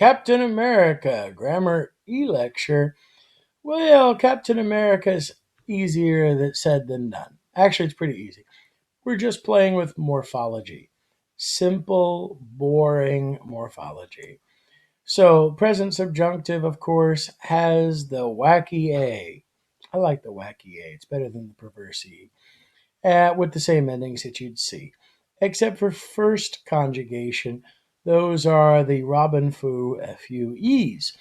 Captain America, grammar eLecture. Well, Captain America is easier said than done. Actually, it's pretty easy. We're just playing with morphology. Simple, boring morphology. So, present subjunctive, of course, has the wacky A. I like the wacky A. It's better than the perverse E. With the same endings that you'd see, except for first conjugation. Those are the Robin Foo FUEs.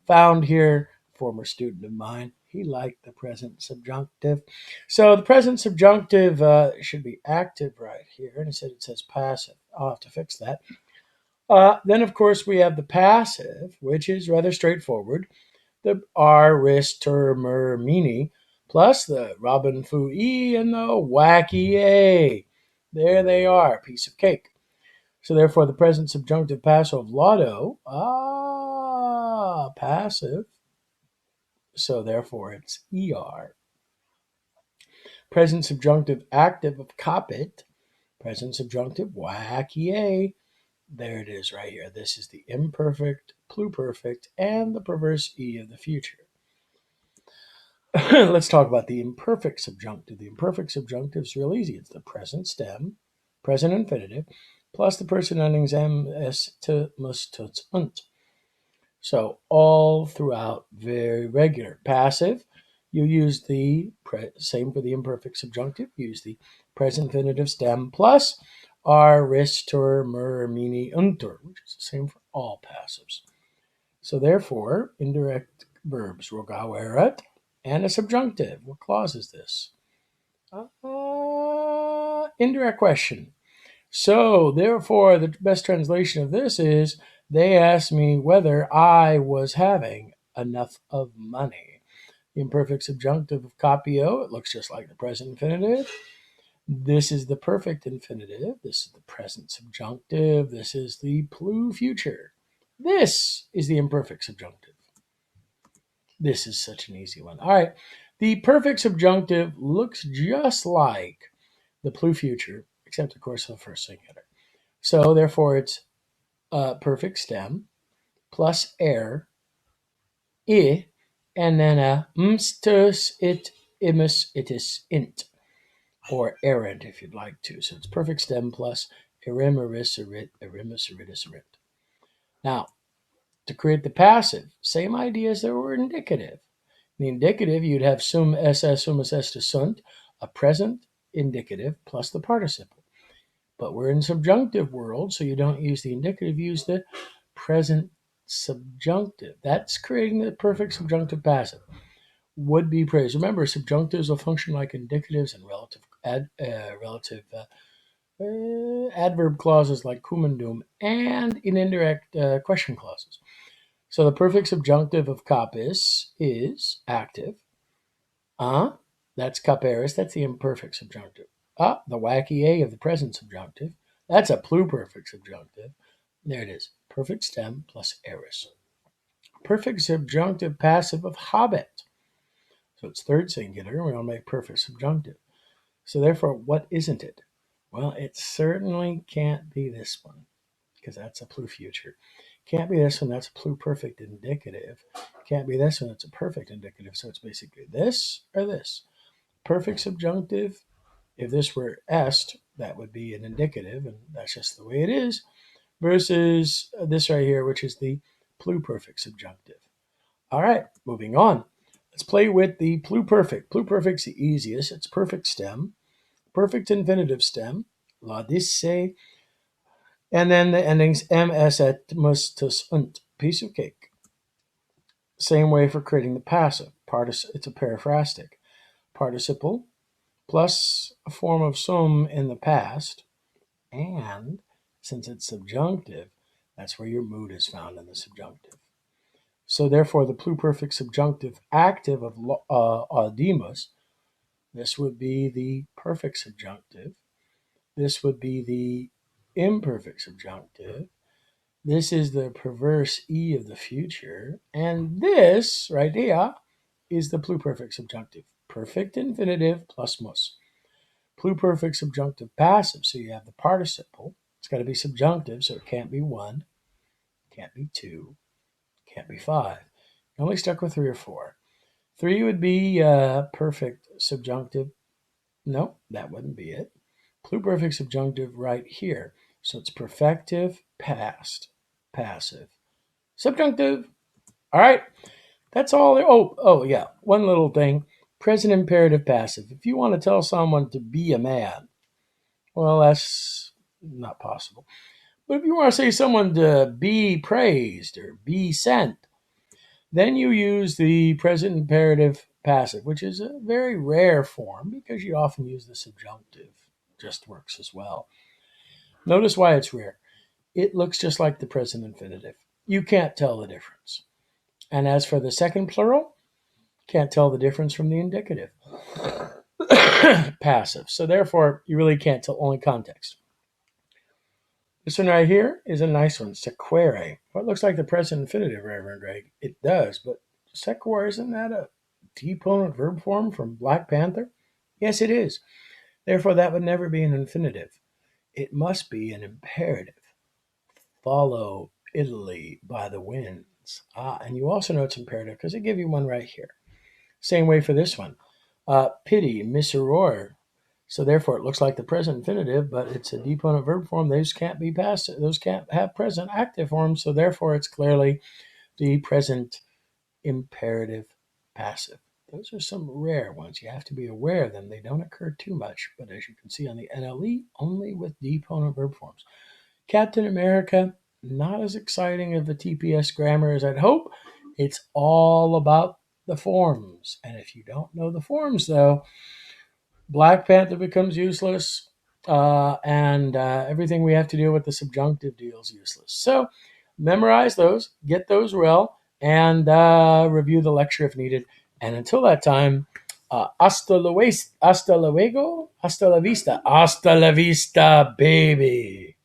Found here, former student of mine, he liked the present subjunctive. So the present subjunctive should be active right here. And instead it says passive. I'll have to fix that. Then, of course, we have the passive, which is rather straightforward. The R, ris, ter, mer, mini, plus the Robin Foo E and the wacky A. There they are, piece of cake. So therefore, the present subjunctive passive of laudo, passive. So therefore, it's ER. Present subjunctive active of capit, present subjunctive wacky A. There it is right here. This is the imperfect, pluperfect, and the perverse E of the future. Let's talk about the imperfect subjunctive. The imperfect subjunctive is real easy. It's the present stem, present infinitive, plus the person endings m, s, t, mus, tuts, unt. So all throughout, very regular. Passive, you use the same for the imperfect subjunctive. Use the present infinitive stem plus are, ris, tur, mer, mini, untur, which is the same for all passives. So therefore, indirect verbs, rogau erat, and a subjunctive. What clause is this? Indirect question. So therefore, the best translation of this is, they asked me whether I was having enough of money. The imperfect subjunctive of capio, it looks just like the present infinitive. This is the perfect infinitive. This is the present subjunctive. This is the plu future. This is the imperfect subjunctive. This is such an easy one. All right. The perfect subjunctive looks just like the plu future, except, of course, the first singular. So, therefore, it's perfect stem plus air, I, and then a mstus, it, imus, itis, int, or errant if you'd like to. So it's perfect stem plus erim, eris, erit, erimus, eritus, erit. Now, to create the passive, same idea as there were indicative. In the indicative, you'd have sum, ss, sumus, est, sunt, a present indicative plus the participle. But we're in subjunctive world, so you don't use the indicative, use the present subjunctive. That's creating the perfect subjunctive passive. Would be praised. Remember, subjunctives will function like indicatives and relative adverb clauses like cum and dum, and in indirect question clauses. So the perfect subjunctive of capis is active. That's caperis. That's the imperfect subjunctive. The wacky A of the present subjunctive. That's a pluperfect subjunctive. There it is. Perfect stem plus eris. Perfect subjunctive passive of habet. So it's third singular. We want to make perfect subjunctive. So therefore, what isn't it? Well, it certainly can't be this one, because that's a plu future. Can't be this one, that's a pluperfect indicative. Can't be this one, it's a perfect indicative. So it's basically this or this. Perfect subjunctive, if this were est, that would be an indicative, and that's just the way it is, versus this right here, which is the pluperfect subjunctive. All right, moving on. Let's play with the pluperfect. Pluperfect's the easiest. It's perfect stem, perfect infinitive stem, laudisse, and then the endings ms, et, mus, tus, unt. Piece of cake. Same way for creating the passive. It's a periphrastic. Participle plus a form of sum in the past, and since it's subjunctive, that's where your mood is found in the subjunctive. So therefore, the pluperfect subjunctive active of audimus, this would be the perfect subjunctive. This would be the imperfect subjunctive. This is the perverse E of the future. And this right here is the pluperfect subjunctive. Perfect infinitive plus mus. Pluperfect subjunctive passive. So you have the participle. It's got to be subjunctive, so it can't be one, can't be two, Can't be 5. You're only stuck with 3 or 4. 3 would be perfect subjunctive. No, that wouldn't be it. Pluperfect subjunctive right here. So it's perfective, past, passive, subjunctive. All right, that's all. Oh, yeah. One little thing. Present imperative passive. If you want to tell someone to be a man, well, that's not possible. But if you want to say someone to be praised or be sent, then you use the present imperative passive, which is a very rare form because you often use the subjunctive. Just works as well. Notice why it's rare. It looks just like the present infinitive. You can't tell the difference. And as for the second plural, can't tell the difference from the indicative. Passive. So therefore, you really can't tell, only context. This one right here is a nice one, sequere. Well, it looks like the present infinitive, Reverend Greg. It does, but sequere, isn't that a deponent verb form from Black Panther? Yes, it is. Therefore, that would never be an infinitive. It must be an imperative. Follow Italy by the winds. And you also know it's imperative because they give you one right here. Same way for this one. Pity, miserere. So therefore, it looks like the present infinitive, but it's a deponent verb form. Those can't be passive. Those can't have present active forms. So therefore, it's clearly the present imperative passive. Those are some rare ones. You have to be aware of them. They don't occur too much, but as you can see on the NLE, only with deponent verb forms. Captain America, not as exciting of a TPS grammar as I'd hope. It's all about the forms. And if you don't know the forms, though, Black Panther becomes useless, and everything we have to deal with the subjunctive deal is useless. So memorize those, get those well, and review the lecture if needed. And until that time, hasta luego, hasta la vista, baby.